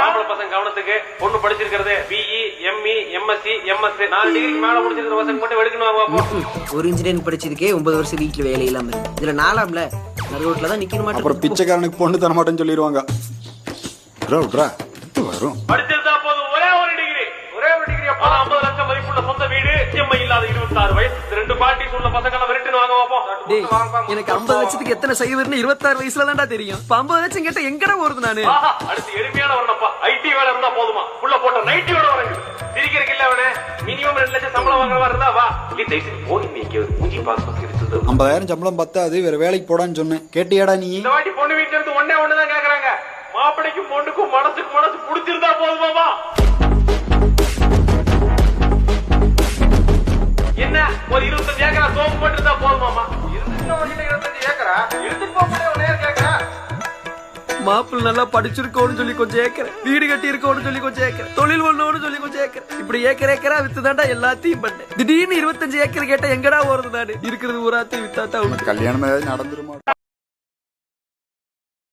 மாப்பிள பசங்க கவனத்துக்கு பொண்ணு படிச்சிருக்கிறது பிஇ எம்இ எம்எஸ்சி எம்எஸ்சி 4 டிகிரிக்கு மேல முடிச்சிருக்கிற பசங்க மட்டும் எடுக்கணும். ஒரு இன்ஜினியரிங் படிச்சதுக்கே 9 வருஷம் வீட்டுல வேலை இல்லாம இருக்கு. இதுல 4ஆம்ல நடு ரோட்ல தான் நிக்க மாட்டேன். அப்புறம் பிச்சைக்காரனுக்கு பொண்ணு தர மாட்டேன்னு சொல்லிடுவாங்க. வரும் படிச்சிருந்தா போதும். ஒரே ஒரு டிகிரி அப்ப 50 லட்சம் மதிப்புள்ள சொந்த வீடு, இஎம்ஐ இல்லாத 26 வயசு 2 பார்ட்டிஸ் உள்ள பசங்க எல்லாம் விரட்டுன்னு வாங்க பாப்போம். எனக்கு 50 லட்சத்துக்கு எத்தனை செய்வதுன்னு 26 வயசுல தான்டா தெரியும். 50 லட்சம் கேட்ட எங்கடா வருது நானு? அடுத்து எளிமையான வரணும்ப்பா. ஐடி வேலை இருந்தா போதுமா? உள்ள போட்ட நைட்டியோட வரங்க. சிரிக்கிறதுக்கு இல்ல அவனே. மினிமம் 2 லட்சம் சம்பளம் வாங்குற மாதிரி இருந்தா வா. இல்ல தயவுசெய்து போன் நீங்க மூஞ்சி பாஸ் பண்ணிட்டு 50,000 சம்பளம் பத்தாது, வேற வேலைக்கு போடான்னு சொன்னேன். கேட்டியாடா நீ? இந்த வாட்டி பொண்ணு வீட்டுல இருந்து ஒண்ணுதான் கேக்குறாங்க. மாப்பிளைக்கும் பொண்ணுக்கும் மனசுக்கு மனசு புடிச்சிருந்தா போதுமாமா? என்ன ஒரு 25 ஏக்கரா சோப்பு போட்டுருந்தா போதுமாமா? 25 ஏக்கரா எடுத்துட்டு போக கேக்குறா. மாப்பிள்ள நல்லா படிச்சிருக்கோன்னு சொல்லி கொஞ்சம் ஏக்கர், வீடு கட்டி இருக்கோன்னு சொல்லி கொஞ்சம் ஏக்கர், தொழில் பண்ணோன்னு சொல்லி கொஞ்சம் ஏக்கர், இப்படி ஏக்கரா வித்துதாண்டா எல்லாத்தையும் பண்ணேன். திடீர்னு 25 ஏக்கர் கேட்டா எங்கடா வருது நானு? இருக்கிறது ஊராத்தையும் வித்தாட்டா கல்யாணம் நடந்துருமா?